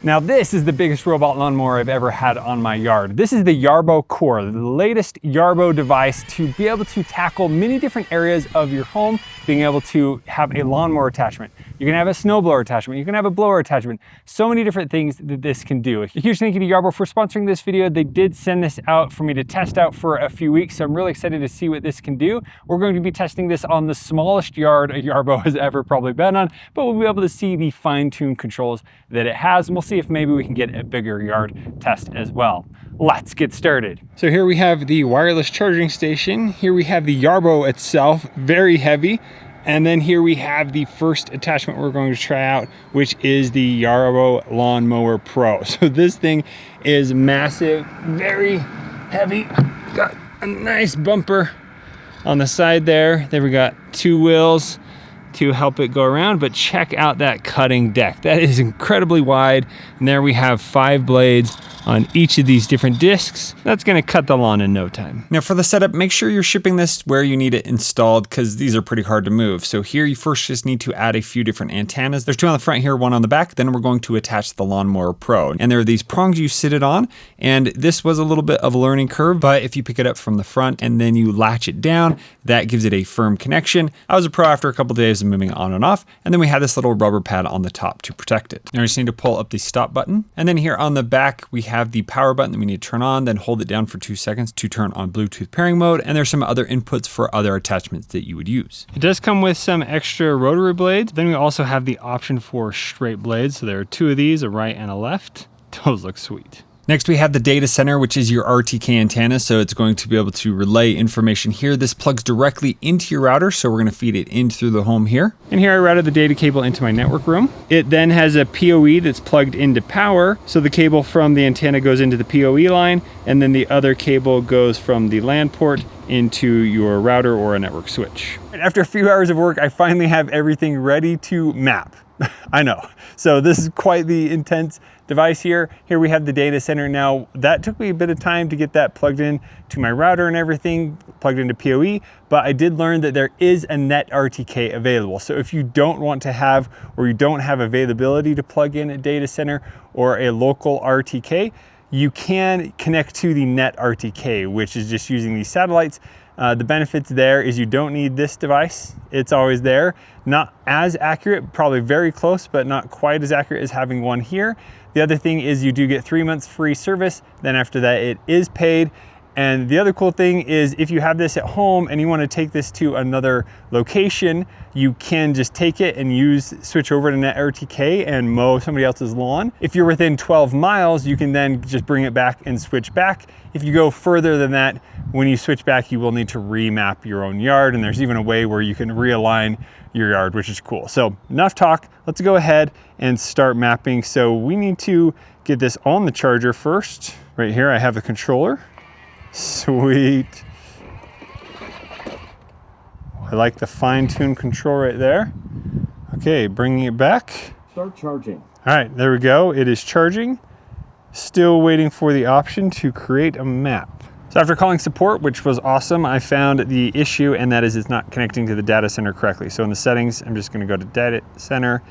Now this is the biggest robot lawnmower I've ever had on my yard. This is the Yarbo Core, the latest Yarbo device to be able to tackle many different areas of your home, being able to have a lawnmower attachment. You can have a snowblower attachment, you can have a blower attachment, so many different things that this can do. A huge thank you to Yarbo for sponsoring this video. They did send this out for me to test out for a few weeks, so I'm really excited to see what this can do. We're going to be testing this on the smallest yard a Yarbo has ever probably been on, but we'll be able to see the fine-tuned controls that it has, and we'll see if maybe we can get a bigger yard test as well. Let's get started. So here we have the wireless charging station. Here we have the Yarbo itself, very heavy. And then here we have the first attachment we're going to try out, which is the Yarbo Lawn Mower Pro. So this thing is massive, very heavy. Got a nice bumper on the side there. Then we got two wheels to help it go around, but check out that cutting deck. That is incredibly wide. And there we have 5 blades on each of these different discs. That's gonna cut the lawn in no time. Now for the setup, make sure you're shipping this where you need it installed because these are pretty hard to move. So here you first just need to add a few different antennas. There's 2 on the front here, 1 on the back. Then we're going to attach the Lawn Mower Pro. And there are these prongs you sit it on. And this was a little bit of a learning curve, but if you pick it up from the front and then you latch it down, that gives it a firm connection. I was a pro after a couple of days of moving on and off. And then we had this little rubber pad on the top to protect it. Now we just need to pull up the stop button. And then here on the back, we have the power button that we need to turn on, then hold it down for 2 seconds to turn on Bluetooth pairing mode. And there's some other inputs for other attachments that you would use. It does come with some extra rotary blades. Then we also have the option for straight blades. So there are 2 of these, a right and a left. Those look sweet. Next, we have the data center, which is your RTK antenna. So it's going to be able to relay information here. This plugs directly into your router. So we're going to feed it in through the home here. And here I routed the data cable into my network room. It then has a PoE that's plugged into power. So the cable from the antenna goes into the PoE line, and then the other cable goes from the LAN port into your router or a network switch. After a few hours of work, I finally have everything ready to map. I know. So this is quite the intense device here. Here we have the data center. Now that took me a bit of time to get that plugged in to my router and everything, plugged into PoE, but I did learn that there is a net RTK available. So if you don't want to have, or you don't have availability to plug in a data center or a local RTK, you can connect to the net RTK, which is just using these satellites. The benefits there is you don't need this device. It's always there. Not as accurate, probably very close, but not quite as accurate as having one here. The other thing is you do get 3 months free service. Then after that, it is paid. And the other cool thing is if you have this at home and you want to take this to another location, you can just take it and switch over to net RTK and mow somebody else's lawn. If you're within 12 miles, you can then just bring it back and switch back. If you go further than that, when you switch back, you will need to remap your own yard. And there's even a way where you can realign your yard, which is cool. So enough talk, let's go ahead and start mapping. So we need to get this on the charger first. Right here, I have the controller. Sweet. I like the fine-tuned control right there. Okay, bringing it back. Start charging. All right, there we go. It is charging. Still waiting for the option to create a map. So after calling support, which was awesome, I found the issue, and that is it's not connecting to the data center correctly. So in the settings, I'm just gonna go to data center,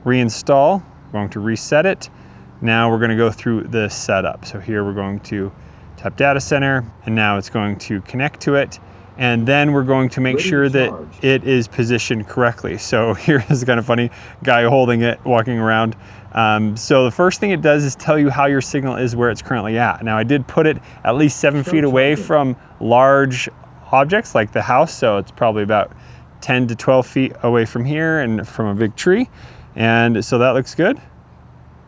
reinstall. I'm going to reset it. Now we're gonna go through the setup. So here we're going to tap data center, and now it's going to connect to it. And then we're going to make sure that it is positioned correctly. So here is kind of funny, guy holding it, walking around. So the first thing it does is tell you how your signal is where it's currently at. Now I did put it at least 7 feet away from large objects like the house. So it's probably about 10 to 12 feet away from here and from a big tree. And so that looks good. It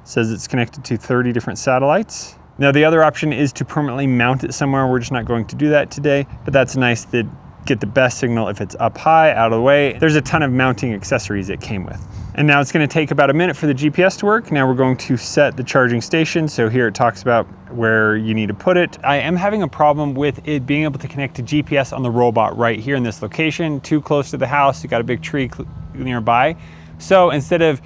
says it's connected to 30 different satellites. Now the other option is to permanently mount it somewhere. We're just not going to do that today, but that's nice to get the best signal if it's up high, out of the way. There's a ton of mounting accessories it came with. And now it's gonna take about a minute for the GPS to work. Now we're going to set the charging station. So here it talks about where you need to put it. I am having a problem with it being able to connect to GPS on the robot right here in this location, too close to the house. You got a big tree nearby. So instead of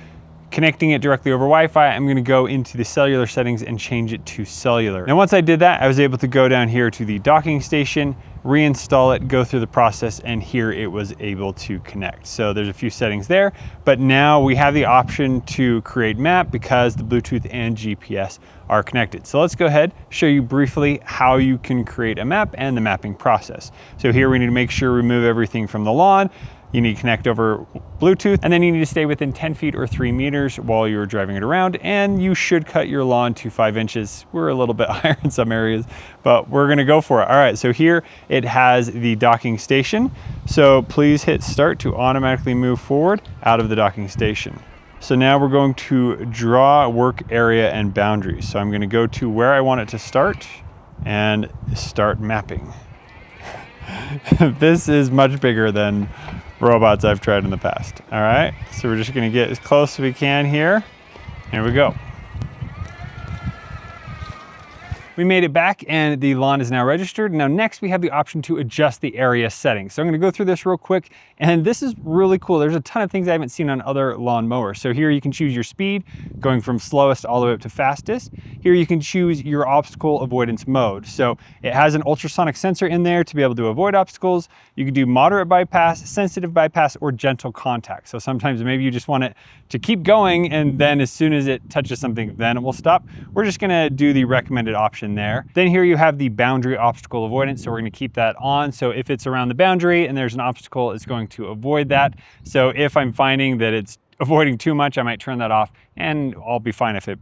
connecting it directly over Wi-Fi, I'm gonna go into the cellular settings and change it to cellular. Now, once I did that, I was able to go down here to the docking station, reinstall it, go through the process, and here it was able to connect. So there's a few settings there, but now we have the option to create map because the Bluetooth and GPS are connected. So let's go ahead, show you briefly how you can create a map and the mapping process. So here we need to make sure we remove everything from the lawn. You need to connect over Bluetooth, and then you need to stay within 10 feet or 3 meters while you're driving it around, and you should cut your lawn to 5 inches. We're a little bit higher in some areas, but we're gonna go for it. All right, so here it has the docking station. So please hit start to automatically move forward out of the docking station. So now we're going to draw work area and boundaries. So I'm gonna go to where I want it to start and start mapping. This is much bigger than robots I've tried in the past. All right, so we're just gonna get as close as we can here. Here we go. We made it back and the lawn is now registered. Now next we have the option to adjust the area settings. So I'm gonna go through this real quick, and this is really cool. There's a ton of things I haven't seen on other lawn mowers. So here you can choose your speed, going from slowest all the way up to fastest. Here you can choose your obstacle avoidance mode. So it has an ultrasonic sensor in there to be able to avoid obstacles. You can do moderate bypass, sensitive bypass, or gentle contact. So sometimes maybe you just want it to keep going, and then as soon as it touches something, then it will stop. We're just gonna do the recommended option there. Then here you have the boundary obstacle avoidance. So we're gonna keep that on. So if it's around the boundary and there's an obstacle, it's going to avoid that. So if I'm finding that it's avoiding too much, I might turn that off, and I'll be fine if it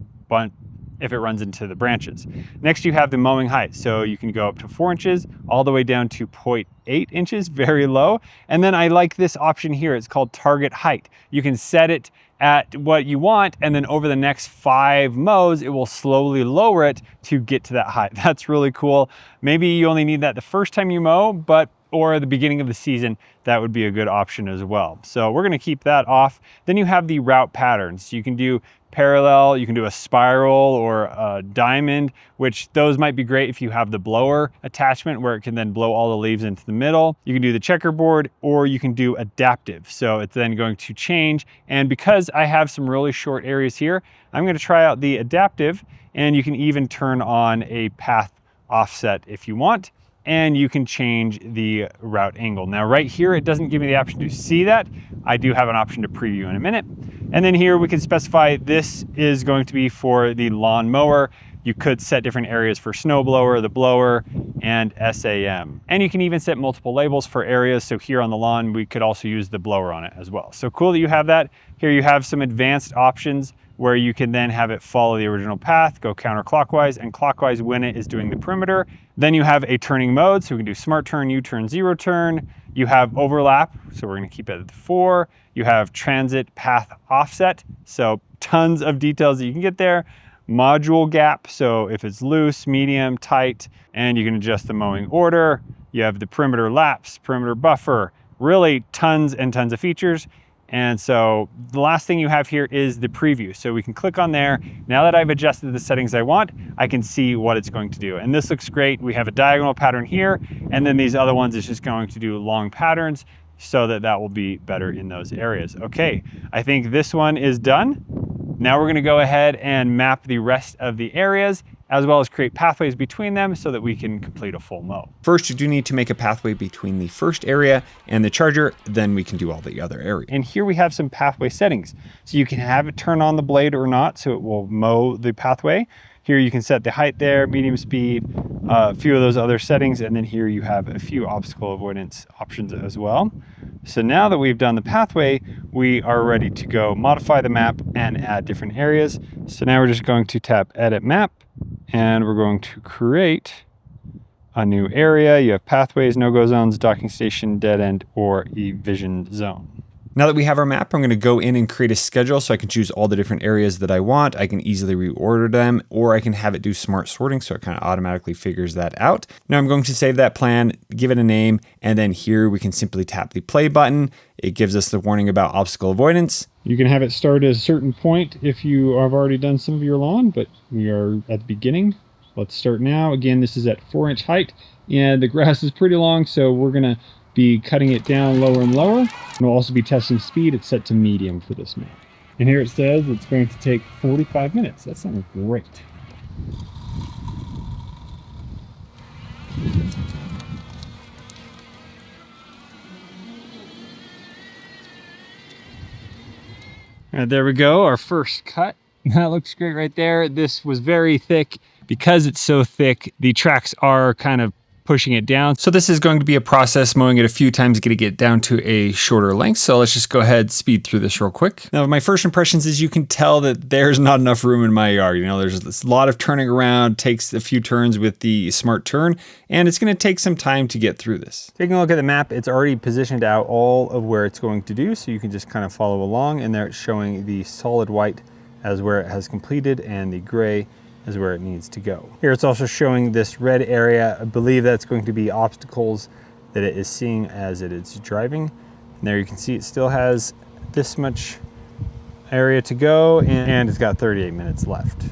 runs into the branches. Next, you have the mowing height. So you can go up to 4 inches all the way down to 0.8 inches, very low. And then I like this option here. It's called target height. You can set it at what you want, and then over the next 5 mows, it will slowly lower it to get to that height. That's really cool. Maybe you only need that the first time you mow, or the beginning of the season, that would be a good option as well. So we're gonna keep that off. Then you have the route patterns. You can do parallel, you can do a spiral or a diamond, which those might be great if you have the blower attachment where it can then blow all the leaves into the middle. You can do the checkerboard, or you can do adaptive. So it's then going to change. And because I have some really short areas here, I'm gonna try out the adaptive, and you can even turn on a path offset if you want, and you can change the route angle. Now right here, it doesn't give me the option to see that. I do have an option to preview in a minute. And then here we can specify this is going to be for the lawn mower. You could set different areas for snow blower, the blower, and SAM. And you can even set multiple labels for areas. So here on the lawn, we could also use the blower on it as well. So cool that you have that. Here you have some advanced options where you can then have it follow the original path, go counterclockwise and clockwise when it is doing the perimeter. Then you have a turning mode, so we can do smart turn, U-turn, zero turn. You have overlap, so we're gonna keep it at 4. You have transit path offset, so tons of details that you can get there. Module gap, so if it's loose, medium, tight, and you can adjust the mowing order. You have the perimeter lapse, perimeter buffer, really tons and tons of features. And so the last thing you have here is the preview. So we can click on there. Now that I've adjusted the settings I want, I can see what it's going to do. And this looks great. We have a diagonal pattern here, and then these other ones is just going to do long patterns so that will be better in those areas. Okay, I think this one is done. Now we're gonna go ahead and map the rest of the areas, as well as create pathways between them so that we can complete a full mow. First, you do need to make a pathway between the first area and the charger, then we can do all the other areas. And here we have some pathway settings. So you can have it turn on the blade or not, so it will mow the pathway. Here you can set the height there, medium speed, a few of those other settings, and then here you have a few obstacle avoidance options as well. So now that we've done the pathway, we are ready to go modify the map and add different areas. So now we're just going to tap Edit Map, and we're going to create a new area. You have pathways, no-go zones, docking station, dead end, or e-vision zone. Now that we have our map, I'm going to go in and create a schedule so I can choose all the different areas that I want. I can easily reorder them, or I can have it do smart sorting so it kind of automatically figures that out. Now I'm going to save that plan, give it a name, and then here we can simply tap the play button. It gives us the warning about obstacle avoidance. You can have it start at a certain point if you have already done some of your lawn, but we are at the beginning. Let's start now. Again, this is at 4-inch height, and the grass is pretty long, so we're going to be cutting it down lower and lower. And we'll also be testing speed. It's set to medium for this map. And here it says it's going to take 45 minutes. That sounds great. All right, there we go, our first cut. That looks great right there. This was very thick. Because it's so thick, the tracks are kind of pushing it down. So this is going to be a process, mowing it a few times, getting it down to a shorter length. So let's just go ahead, speed through this real quick. Now, my first impressions is you can tell that there's not enough room in my yard. You know, there's this lot of turning around, takes a few turns with the smart turn, and it's gonna take some time to get through this. Taking a look at the map, it's already positioned out all of where it's going to do. So you can just kind of follow along, and there it's showing the solid white as where it has completed and the gray is where it needs to go. Here it's also showing this red area. I believe that's going to be obstacles that it is seeing as it is driving. And there you can see it still has this much area to go, and it's got 38 minutes left.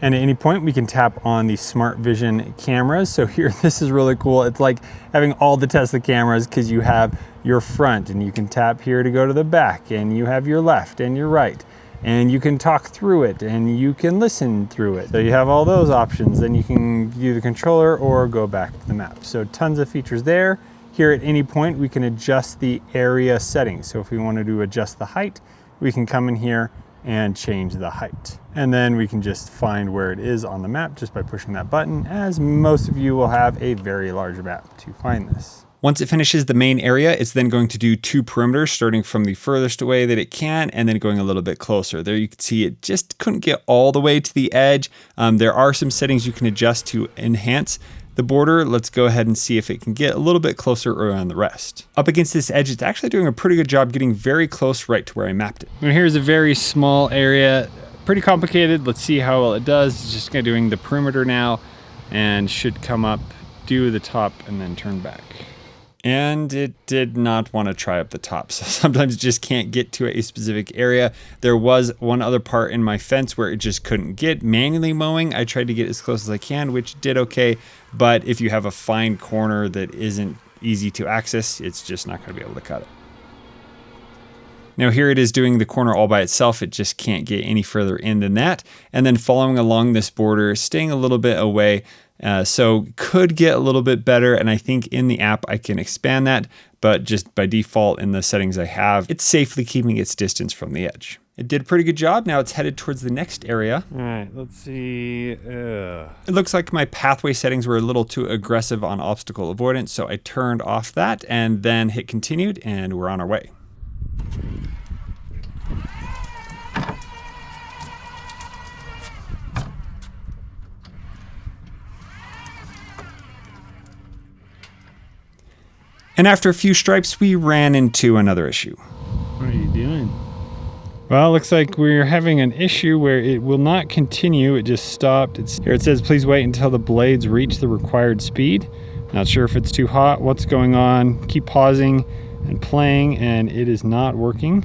And at any point we can tap on the smart vision cameras. So here, this is really cool. It's like having all the Tesla cameras, because you have your front and you can tap here to go to the back, and you have your left and your right. And you can talk through it, and you can listen through it. So you have all those options. Then you can use the controller or go back to the map. So tons of features there. Here at any point, we can adjust the area settings. So if we wanted to adjust the height, we can come in here and change the height. And then we can just find where it is on the map just by pushing that button, as most of you will have a very large map to find this. Once it finishes the main area, it's then going to do 2 perimeters, starting from the furthest away that it can and then going a little bit closer. There you can see it just couldn't get all the way to the edge. There are some settings you can adjust to enhance the border. Let's go ahead and see if it can get a little bit closer around the rest. Up against this edge, it's actually doing a pretty good job getting very close right to where I mapped it. And here's a very small area, pretty complicated. Let's see how well it does. It's just kind of doing the perimeter now and should come up, do the top, and then turn back. And it did not want to try up the top. So sometimes it just can't get to a specific area. There was one other part in my fence where it just couldn't get. Manually mowing, I tried to get as close as I can, which did okay. But if you have a fine corner that isn't easy to access, it's just not going to be able to cut it. Now here it is doing the corner all by itself. It just can't get any further in than that. And then following along this border, staying a little bit away. So could get a little bit better, and I think in the app I can expand that, but just by default in the settings I have, it's safely keeping its distance from the edge. It did a pretty good job. Now it's headed towards the next area. All right, let's see. It looks like my pathway settings were a little too aggressive on obstacle avoidance, so I turned off that and then hit continued, and we're on our way. And after a few stripes, we ran into another issue. What are you doing? Well, it looks like we're having an issue where it will not continue. It just stopped. Here it says, please wait until the blades reach the required speed. Not sure if it's too hot, what's going on. Keep pausing and playing, and it is not working.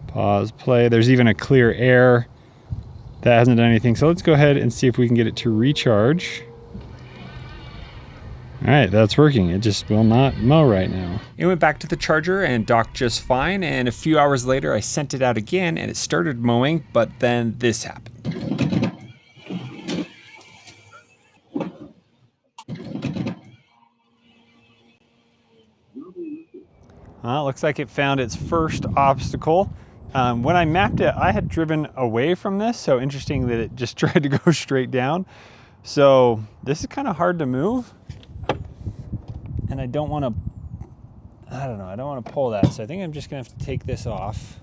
Pause, play. There's even a clear air. That hasn't done anything. So let's go ahead and see if we can get it to recharge. All right, that's working. It just will not mow right now. It went back to the charger and docked just fine. And a few hours later, I sent it out again and it started mowing, but then this happened. Well, it looks like it found its first obstacle. When I mapped it, I had driven away from this. So interesting that it just tried to go straight down. So this is kind of hard to move. And I don't want to, I don't want to pull that. So I think I'm just going to have to take this off.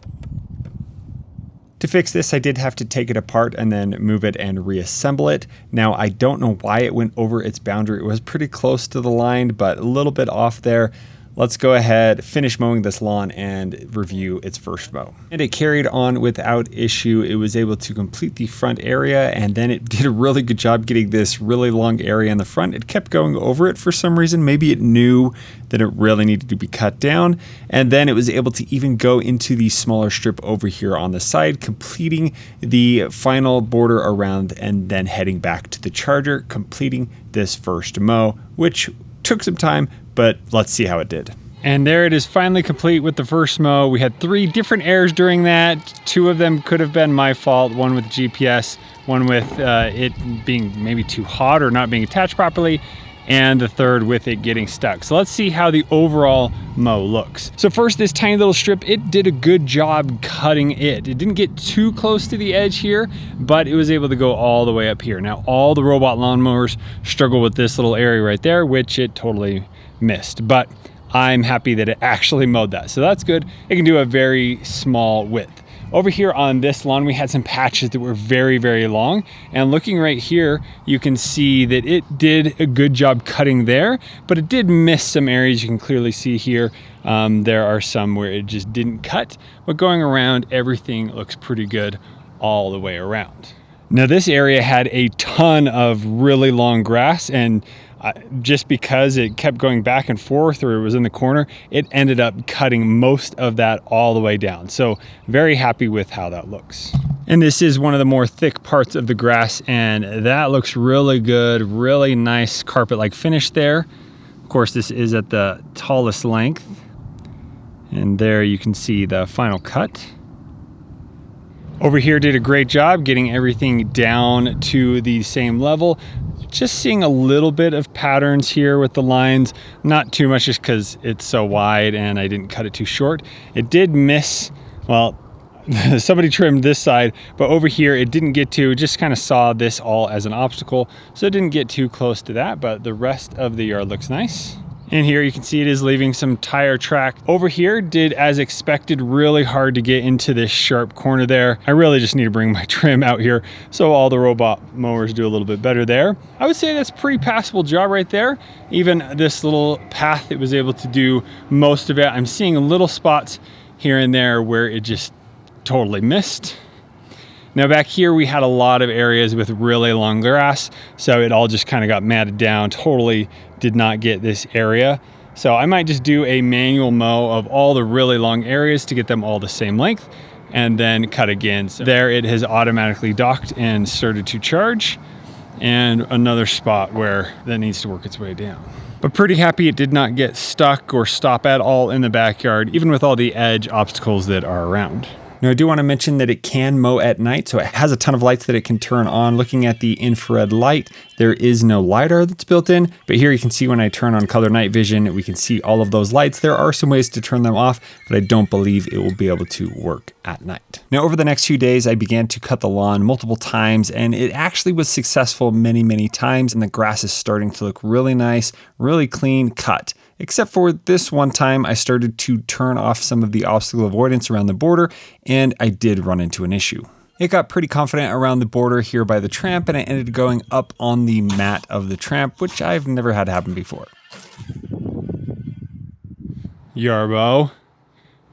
To fix this, I did have to take it apart and then move it and reassemble it. Now, I don't know why it went over its boundary. It was pretty close to the line, but a little bit off there. Let's go ahead, finish mowing this lawn and review its first mow. And it carried on without issue. It was able to complete the front area, and then it did a really good job getting this really long area in the front. It kept going over it for some reason. Maybe it knew that it really needed to be cut down. And then it was able to even go into the smaller strip over here on the side, completing the final border around and then heading back to the charger, completing this first mow, which took some time, but let's see how it did. And there it is, finally complete with the first mow. We had 3 different errors during that. 2 of them could have been my fault, one with GPS, one with it being maybe too hot or not being attached properly, and the third with it getting stuck. So let's see how the overall mow looks. So first, this tiny little strip, it did a good job cutting it. It didn't get too close to the edge here, but it was able to go all the way up here. Now, all the robot lawnmowers struggle with this little area right there, which it totally missed. But I'm happy that it actually mowed that. So that's good. It can do a very small width. Over here on this lawn, we had some patches that were very, very long. And looking right here, you can see that it did a good job cutting there, but it did miss some areas. You can clearly see here, there are some where it just didn't cut, but going around, everything looks pretty good all the way around. Now this area had a ton of really long grass, and just because it kept going back and forth or it was in the corner, it ended up cutting most of that all the way down. So very happy with how that looks. And this is one of the more thick parts of the grass, and that looks really good, really nice carpet-like finish there. Of course, this is at the tallest length. And there you can see the final cut. Over here did a great job getting everything down to the same level. Just seeing a little bit of patterns here with the lines, not too much just because it's so wide and I didn't cut it too short. It did miss, well, somebody trimmed this side, but over here it didn't get to, just kind of saw this all as an obstacle. So it didn't get too close to that, but the rest of the yard looks nice. And here you can see it is leaving some tire track. Over here did, as expected, really hard to get into this sharp corner there. I really just need to bring my trim out here so all the robot mowers do a little bit better there. I would say that's a pretty passable job right there. Even this little path, it was able to do most of it. I'm seeing little spots here and there where it just totally missed. Now back here, we had a lot of areas with really long grass, so it all just kind of got matted down, totally did not get this area. So I might just do a manual mow of all the really long areas to get them all the same length and then cut again. So there it has automatically docked and started to charge, and another spot where that needs to work its way down. But pretty happy it did not get stuck or stop at all in the backyard, even with all the edge obstacles that are around. Now I do want to mention that it can mow at night, so it has a ton of lights that it can turn on. Looking at the infrared light, there is no LiDAR that's built in, but here you can see when I turn on color night vision, we can see all of those lights. There are some ways to turn them off, but I don't believe it will be able to work at night. Now over the next few days, I began to cut the lawn multiple times, and it actually was successful many, many times, and the grass is starting to look really nice, really clean cut. Except for this one time, I started to turn off some of the obstacle avoidance around the border, and I did run into an issue. It got pretty confident around the border here by the tramp, and I ended up going up on the mat of the tramp, which I've never had happen before. Yarbo,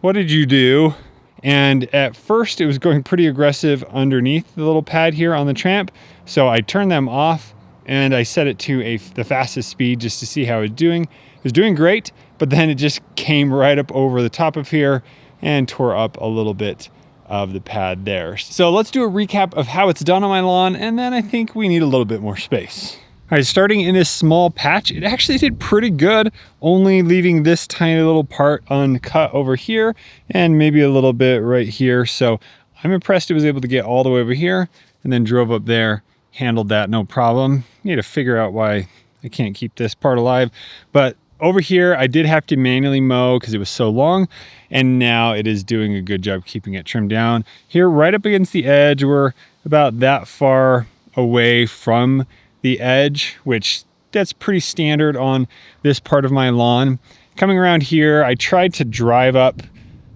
what did you do? And at first it was going pretty aggressive underneath the little pad here on the tramp, so I turned them off and I set it to the fastest speed just to see how it's doing. It was doing great, but then it just came right up over the top of here and tore up a little bit of the pad there. So let's do a recap of how it's done on my lawn, and then I think we need a little bit more space. All right, starting in this small patch, it actually did pretty good, only leaving this tiny little part uncut over here and maybe a little bit right here. So I'm impressed it was able to get all the way over here and then drove up there, handled that no problem. Need to figure out why I can't keep this part alive, but over here, I did have to manually mow because it was so long, and now it is doing a good job keeping it trimmed down. Here, right up against the edge, we're about that far away from the edge, which that's pretty standard on this part of my lawn. Coming around here, I tried to drive up,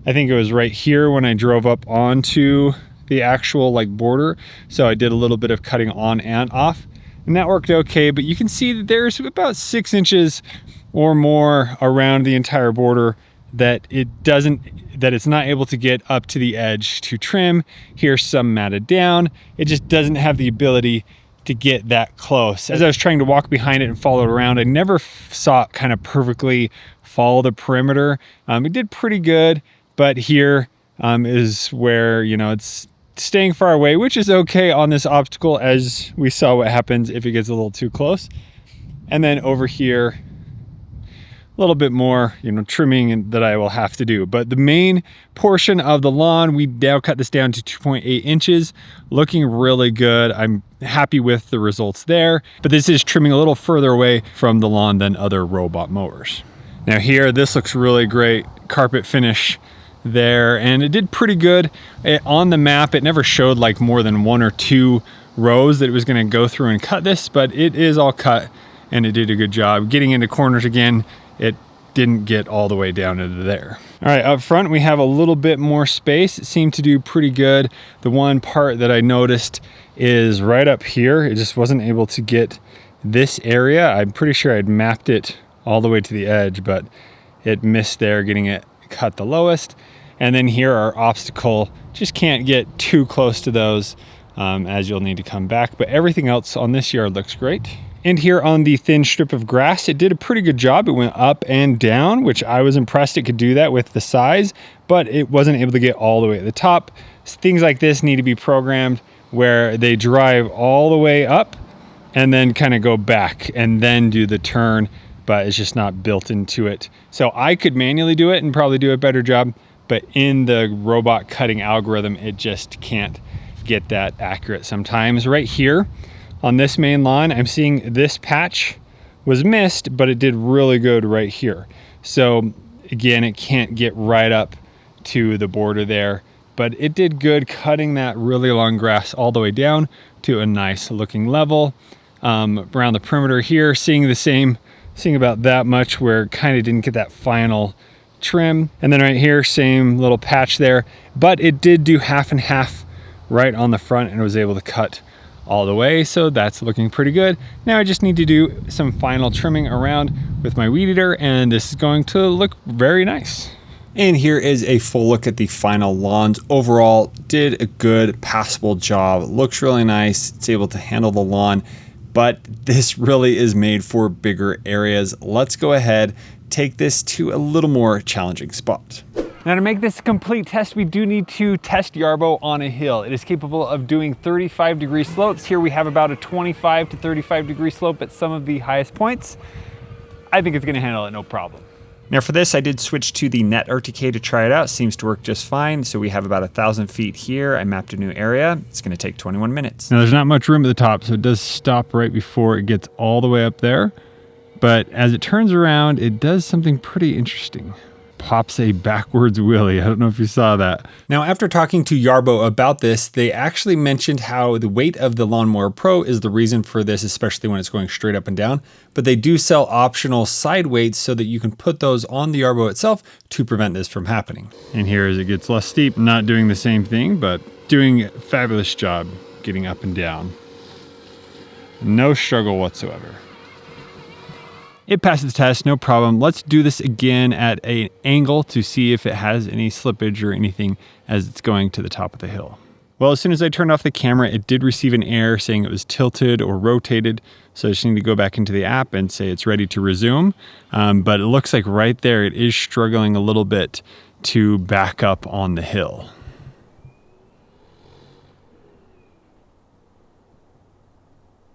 I think it was right here when I drove up onto the actual border. So I did a little bit of cutting on and off, and that worked okay, but you can see that there's about 6 inches or more around the entire border that it's not able to get up to the edge to trim. Here's some matted down. It just doesn't have the ability to get that close. As I was trying to walk behind it and follow it around, I never saw it kind of perfectly follow the perimeter. It did pretty good, but here is where, it's staying far away, which is okay on this obstacle, as we saw what happens if it gets a little too close. And then over here, little bit more, trimming that I will have to do. But the main portion of the lawn, we now cut this down to 2.8 inches, looking really good. I'm happy with the results there, but this is trimming a little further away from the lawn than other robot mowers. Now here, this looks really great. Carpet finish there, and it did pretty good. On the map, it never showed like more than 1 or 2 rows that it was gonna go through and cut this, but it is all cut and it did a good job. Getting into corners again, it didn't get all the way down into there. All right, up front, we have a little bit more space. It seemed to do pretty good. The one part that I noticed is right up here. It just wasn't able to get this area. I'm pretty sure I'd mapped it all the way to the edge, but it missed there, getting it cut the lowest. And then here, our obstacle, just can't get too close to those as you'll need to come back. But everything else on this yard looks great. And here on the thin strip of grass, it did a pretty good job. It went up and down, which I was impressed it could do that with the size, but it wasn't able to get all the way at the top. Things like this need to be programmed where they drive all the way up and then kind of go back and then do the turn, but it's just not built into it. So I could manually do it and probably do a better job, but in the robot cutting algorithm, it just can't get that accurate sometimes. Right here on this main lawn, I'm seeing this patch was missed, but it did really good right here. So again, it can't get right up to the border there, but it did good cutting that really long grass all the way down to a nice looking level. Around the perimeter here, seeing about that much where it kind of didn't get that final trim. And then right here, same little patch there, but it did do half and half right on the front and was able to cut all the way. So that's looking pretty good. Now I just need to do some final trimming around with my weed eater, and this is going to look very nice. And here is a full look at the final lawns. Overall, did a good passable job. Looks really nice. It's able to handle the lawn, but this really is made for bigger areas. Let's go ahead, take this to a little more challenging spot. Now to make this a complete test, we do need to test Yarbo on a hill. It is capable of doing 35-degree slopes. Here we have about a 25 to 35-degree slope at some of the highest points. I think it's gonna handle it no problem. Now for this, I did switch to the net RTK to try it out. Seems to work just fine. So we have about 1,000 feet here. I mapped a new area. It's gonna take 21 minutes. Now there's not much room at the top, so it does stop right before it gets all the way up there. But as it turns around, it does something pretty interesting. Pops a backwards wheelie. I don't know if you saw that. Now, after talking to Yarbo about this, they actually mentioned how the weight of the Lawn Mower Pro is the reason for this, especially when it's going straight up and down. But they do sell optional side weights so that you can put those on the Yarbo itself to prevent this from happening. And here, as it gets less steep, not doing the same thing, but doing a fabulous job getting up and down. No struggle whatsoever. It passes the test, no problem. Let's do this again at an angle to see if it has any slippage or anything as it's going to the top of the hill. Well, as soon as I turned off the camera, it did receive an error saying it was tilted or rotated. So I just need to go back into the app and say it's ready to resume. But it looks like right there, it is struggling a little bit to back up on the hill.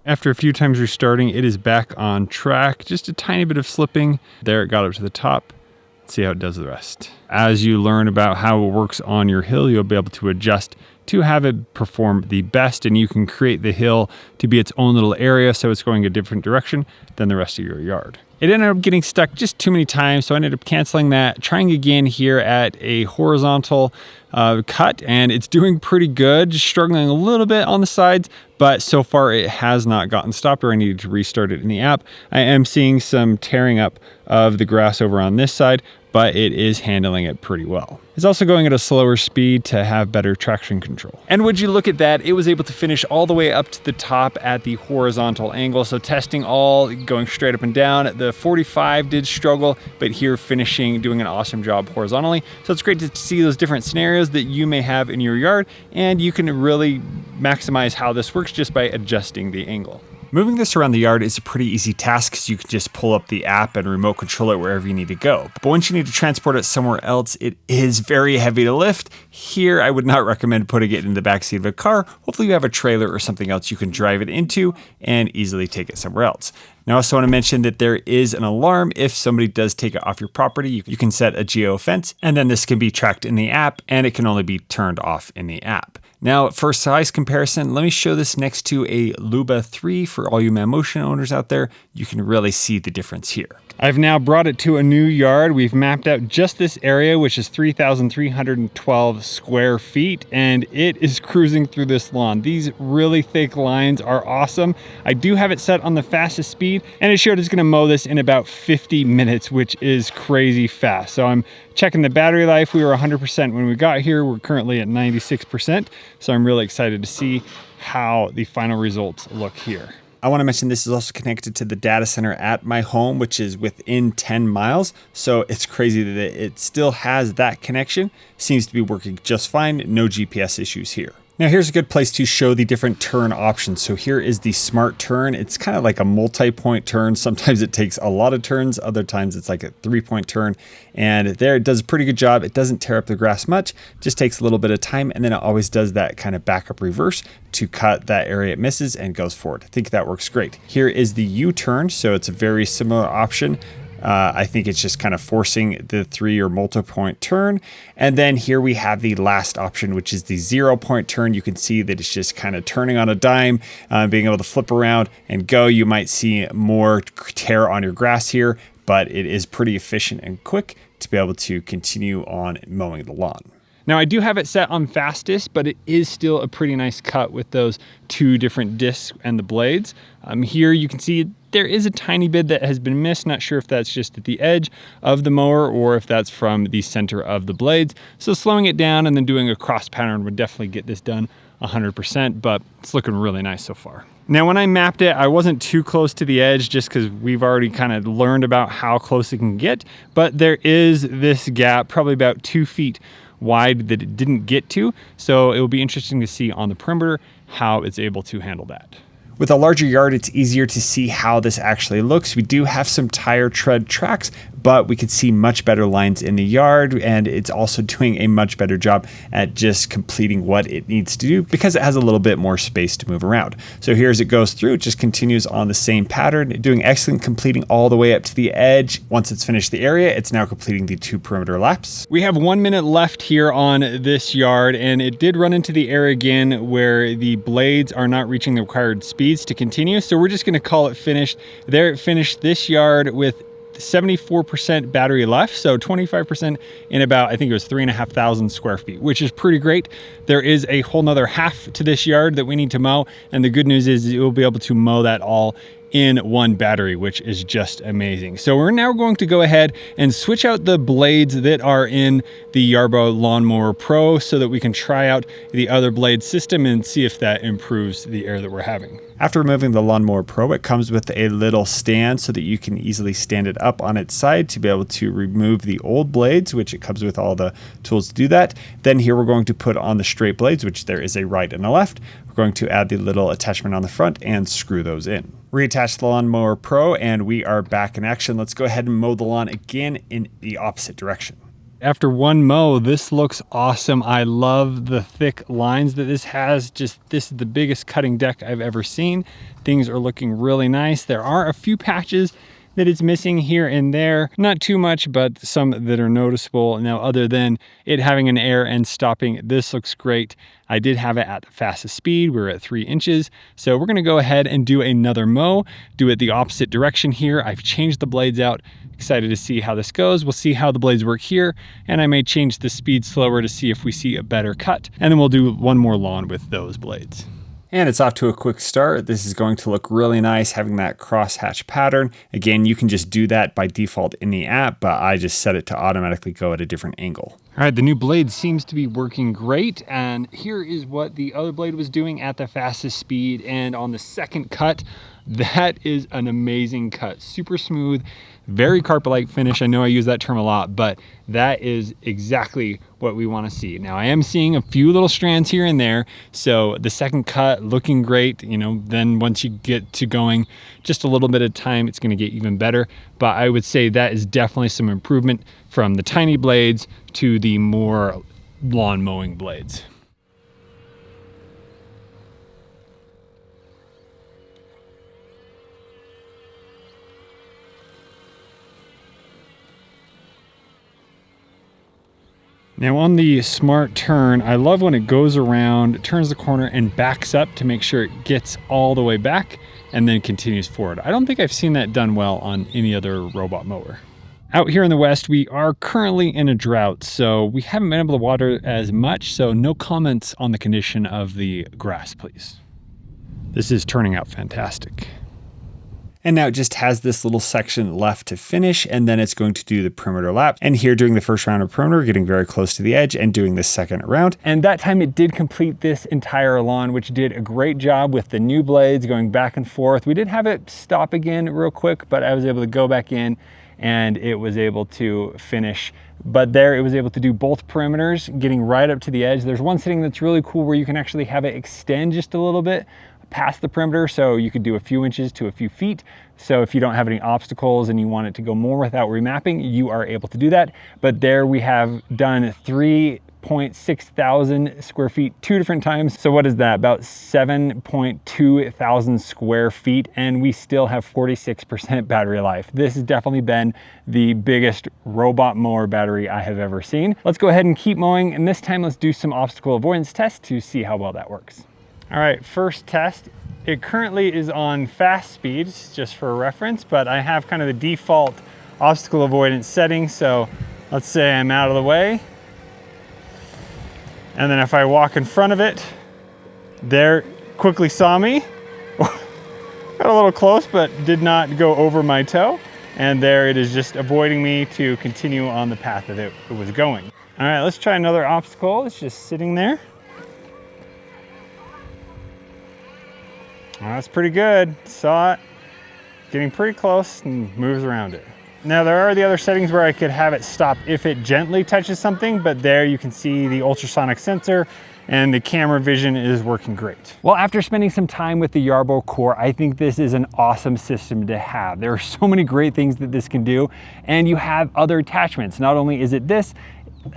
After a few times restarting, it is back on track. Just a tiny bit of slipping. There, it got up to the top. Let's see how it does the rest. As you learn about how it works on your hill, you'll be able to adjust to have it perform the best, and you can create the hill to be its own little area so it's going a different direction than the rest of your yard. It ended up getting stuck just too many times, so I ended up canceling that, trying again here at a horizontal cut, and it's doing pretty good, just struggling a little bit on the sides, but so far it has not gotten stopped or I needed to restart it in the app. I am seeing some tearing up of the grass over on this side, but it is handling it pretty well. It's also going at a slower speed to have better traction control. And would you look at that, it was able to finish all the way up to the top at the horizontal angle. So testing all, going straight up and down. The 45 did struggle, but here finishing, doing an awesome job horizontally. So it's great to see those different scenarios that you may have in your yard, and you can really maximize how this works just by adjusting the angle. Moving this around the yard is a pretty easy task because you can just pull up the app and remote control it wherever you need to go. But once you need to transport it somewhere else, it is very heavy to lift. Here, I would not recommend putting it in the backseat of a car. Hopefully you have a trailer or something else you can drive it into and easily take it somewhere else. Now, I also want to mention that there is an alarm if somebody does take it off your property. You can set a geofence, and then this can be tracked in the app, and it can only be turned off in the app. Now, for size comparison, let me show this next to a Luba 3 for all you Mammotion owners out there. You can really see the difference here. I've now brought it to a new yard. We've mapped out just this area, which is 3,312 square feet, and it is cruising through this lawn. These really thick lines are awesome. I do have it set on the fastest speed, and it showed it's gonna mow this in about 50 minutes, which is crazy fast. So I'm checking the battery life. We were 100% when we got here. We're currently at 96%. So I'm really excited to see how the final results look here. I want to mention this is also connected to the data center at my home, which is within 10 miles. So it's crazy that it still has that connection. Seems to be working just fine. No GPS issues here. Now here's a good place to show the different turn options. So here is the smart turn. It's kind of like a multi-point turn. Sometimes it takes a lot of turns. Other times it's like a 3-point turn. And there it does a pretty good job. It doesn't tear up the grass much, just takes a little bit of time. And then it always does that kind of backup reverse to cut that area it misses and goes forward. I think that works great. Here is the U-turn. So it's a very similar option. I think it's just kind of forcing the 3 or multi-point turn. And then here we have the last option, which is the 0-point turn. You can see that it's just kind of turning on a dime, being able to flip around and go. You might see more tear on your grass here, but it is pretty efficient and quick to be able to continue on mowing the lawn. Now I do have it set on fastest, but it is still a pretty nice cut with those 2 different discs and the blades. Here you can see there is a tiny bit that has been missed. Not sure if that's just at the edge of the mower or if that's from the center of the blades. So slowing it down and then doing a cross pattern would definitely get this done 100%, but it's looking really nice so far. Now, when I mapped it, I wasn't too close to the edge just because we've already kind of learned about how close it can get, but there is this gap, probably about 2 feet wide that it didn't get to. So it will be interesting to see on the perimeter how it's able to handle that. With a larger yard, it's easier to see how this actually looks. We do have some tire tread tracks, but we could see much better lines in the yard, and it's also doing a much better job at just completing what it needs to do because it has a little bit more space to move around. So here as it goes through, it just continues on the same pattern, doing excellent, completing all the way up to the edge. Once it's finished the area, it's now completing the 2 perimeter laps. We have 1 minute left here on this yard, and it did run into the area again where the blades are not reaching the required speeds to continue. So we're just gonna call it finished. There it finished this yard with 74% battery left, so 25% in about, I think it was 3,500 square feet, which is pretty great. There is a whole nother half to this yard that we need to mow, and the good news is you'll be able to mow that all in 1 battery, which is just amazing. So we're now going to go ahead and switch out the blades that are in the Yarbo Lawn Mower Pro so that we can try out the other blade system and see if that improves the air that we're having. After removing the Lawn Mower Pro, it comes with a little stand so that you can easily stand it up on its side to be able to remove the old blades, which it comes with all the tools to do that. Then here we're going to put on the straight blades, which there is a right and a left. We're going to add the little attachment on the front and screw those in. Reattach the Lawn Mower Pro, and we are back in action. Let's go ahead and mow the lawn again in the opposite direction. After 1 mow, this looks awesome. I love the thick lines that this has. This is the biggest cutting deck I've ever seen. Things are looking really nice. There are a few patches that it's missing here and there. Not too much, but some that are noticeable. Now, other than it having an air and stopping, this looks great. I did have it at the fastest speed. We're at 3 inches. So we're gonna go ahead and do another mow, do it the opposite direction here. I've changed the blades out. Excited to see how this goes. We'll see how the blades work here, and I may change the speed slower to see if we see a better cut. And then we'll do 1 more lawn with those blades. And it's off to a quick start. This is going to look really nice having that crosshatch pattern. Again, you can just do that by default in the app, but I just set it to automatically go at a different angle. All right, the new blade seems to be working great, and here is what the other blade was doing at the fastest speed. And on the second cut, that is an amazing cut. Super smooth, very carpet-like finish. I know I use that term a lot, but that is exactly what we want to see. Now, I am seeing a few little strands here and there, so the second cut looking great. You know, then once you get to going just a little bit of time, it's going to get even better. But I would say that is definitely some improvement from the tiny blades to the more lawn mowing blades. Now on the smart turn, I love when it goes around, turns the corner and backs up to make sure it gets all the way back and then continues forward. I don't think I've seen that done well on any other robot mower. Out here in the West, we are currently in a drought, so we haven't been able to water as much, so no comments on the condition of the grass, please. This is turning out fantastic. And now it just has this little section left to finish, and then it's going to do the perimeter lap. And here doing the first round of perimeter, getting very close to the edge and doing the second round. And that time it did complete this entire lawn, which did a great job with the new blades going back and forth. We did have it stop again real quick, but I was able to go back in and it was able to finish. But there it was able to do both perimeters, getting right up to the edge. There's one setting that's really cool where you can actually have it extend just a little bit past the perimeter, so you could do a few inches to a few feet. So if you don't have any obstacles and you want it to go more without remapping, you are able to do that. But there we have done 3.6 thousand square feet 2 different times. So what is that? About 7.2 thousand square feet, and we still have 46% battery life. This has definitely been the biggest robot mower battery I have ever seen. Let's go ahead and keep mowing, and this time let's do some obstacle avoidance tests to see how well that works. All right, first test. It currently is on fast speeds, just for reference, but I have kind of the default obstacle avoidance setting. So let's say I'm out of the way. And then if I walk in front of it, there quickly saw me. Got a little close, but did not go over my toe. And there it is, just avoiding me to continue on the path that it was going. All right, let's try another obstacle. It's just sitting there. Well, that's pretty good. Saw it, getting pretty close, and moves around it. Now there are the other settings where I could have it stop if it gently touches something, but there you can see the ultrasonic sensor and the camera vision is working great. Well, after spending some time with the Yarbo Core, I think this is an awesome system to have. There are so many great things that this can do, and you have other attachments. Not only is it this,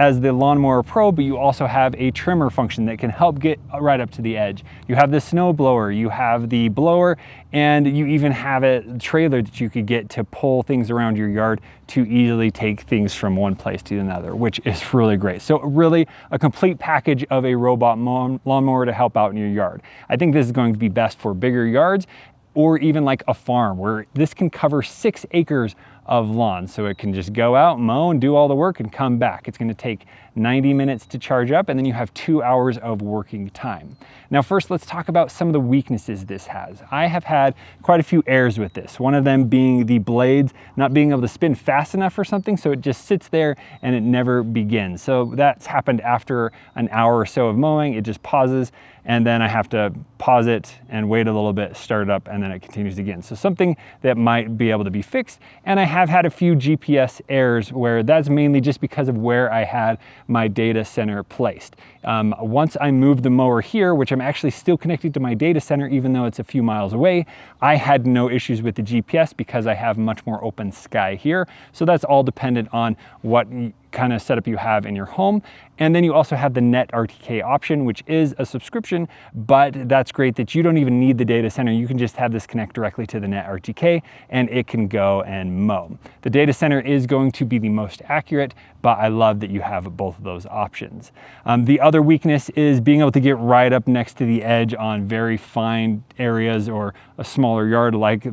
as the Lawn Mower Pro, but you also have a trimmer function that can help get right up to the edge. You have the snow blower, you have the blower, and you even have a trailer that you could get to pull things around your yard to easily take things from one place to another, which is really great. So really a complete package of a robot lawnmower to help out in your yard. I think this is going to be best for bigger yards, or even like a farm where this can cover 6 acres of lawn. So it can just go out, mow, and do all the work and come back. It's going to take 90 minutes to charge up, and then you have 2 hours of working time. Now first, let's talk about some of the weaknesses this has. I have had quite a few errors with this. One of them being the blades not being able to spin fast enough for something, so it just sits there and it never begins. So that's happened after an hour or so of mowing. It just pauses, and then I have to pause it and wait a little bit, start it up, and then it continues again. So something that might be able to be fixed. And I have had a few GPS errors where that's mainly just because of where I had my data center placed. Once I moved the mower here, which I'm actually still connected to my data center even though it's a few miles away, I had no issues with the GPS because I have much more open sky here. So that's all dependent on what kind of setup you have in your home. And then you also have the Net RTK option, which is a subscription, but that's great that you don't even need the data center. You can just have this connect directly to the Net RTK and it can go and mow. The data center is going to be the most accurate, but I love that you have both of those options. The other weakness is being able to get right up next to the edge on very fine areas or a smaller yard like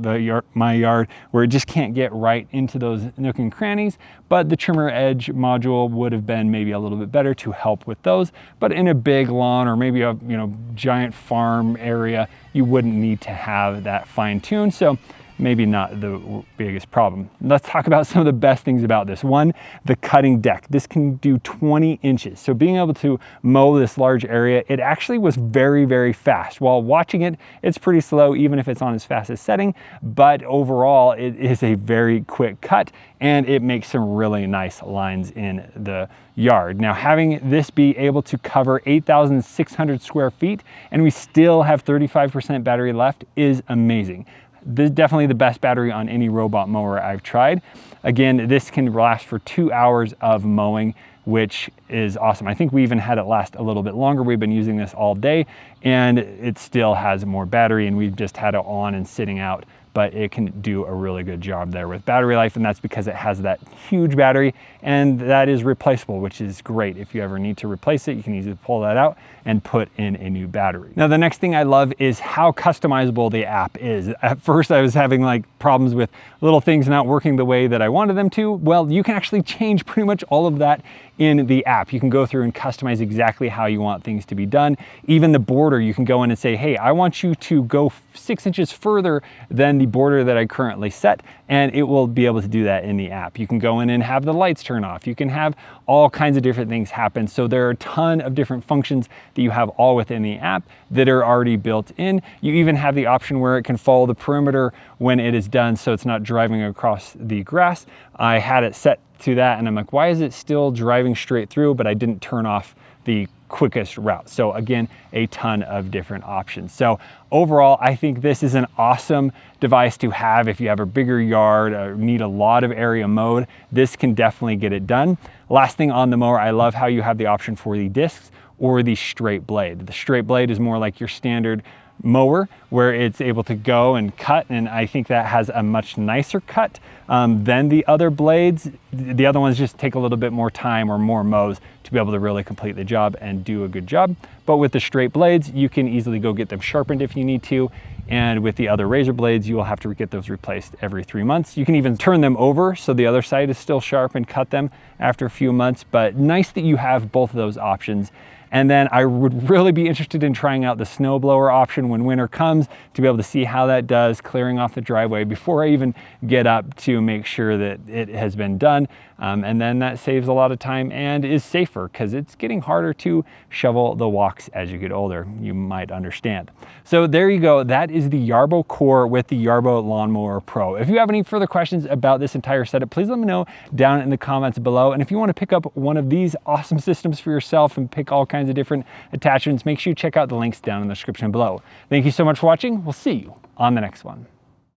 my yard, where it just can't get right into those nook and crannies. But the trimmer edge module would have been maybe a little bit better to help with those. But in a big lawn or maybe a giant farm area, you wouldn't need to have that fine tune. So maybe not the biggest problem. Let's talk about some of the best things about this. One, the cutting deck. This can do 20 inches. So being able to mow this large area, it actually was very, very fast. While watching it, it's pretty slow, even if it's on its fastest setting, but overall, it is a very quick cut, and it makes some really nice lines in the yard. Now, having this be able to cover 8,600 square feet, and we still have 35% battery left, is amazing. This is definitely the best battery on any robot mower I've tried. Again, this can last for 2 hours of mowing, which is awesome. I think we even had it last a little bit longer. We've been using this all day, and it still has more battery, and we've just had it on and sitting out, but it can do a really good job there with battery life, and that's because it has that huge battery, and that is replaceable, which is great. If you ever need to replace it, you can easily pull that out and put in a new battery. Now, the next thing I love is how customizable the app is. At first, I was having like problems with little things not working the way that I wanted them to. Well, you can actually change pretty much all of that in the app. You can go through and customize exactly how you want things to be done. Even the border, you can go in and say, hey, I want you to go 6 inches further than the border that I currently set, and it will be able to do that in the app. You can go in and have the lights turn off. You can have all kinds of different things happen. So there are a ton of different functions that you have all within the app that are already built in. You even have the option where it can follow the perimeter when it is done, so it's not driving across the grass. I had it set to that, and I'm like, why is it still driving straight through? But I didn't turn off the quickest route. So again, a ton of different options. So overall, I think this is an awesome device to have if you have a bigger yard or need a lot of area mowed. This can definitely get it done. Last thing on the mower, I love how you have the option for the discs or the straight blade. The straight blade is more like your standard mower where it's able to go and cut, and I think that has a much nicer cut than the other blades. The other ones just take a little bit more time or more mows to be able to really complete the job and do a good job. But with the straight blades, you can easily go get them sharpened if you need to, and with the other razor blades, you will have to get those replaced every 3 months. You can even turn them over so the other side is still sharp and cut them after a few months, but nice that you have both of those options. And then I would really be interested in trying out the snowblower option when winter comes to be able to see how that does, clearing off the driveway before I even get up to make sure that it has been done. And then that saves a lot of time and is safer because it's getting harder to shovel the walks as you get older, you might understand. So there you go. That is the Yarbo Core with the Yarbo Lawn Mower Pro. If you have any further questions about this entire setup, please let me know down in the comments below. And if you want to pick up one of these awesome systems for yourself and pick all kinds of different attachments, make sure you check out the links down in the description below. Thank you so much for watching. We'll see you on the next one.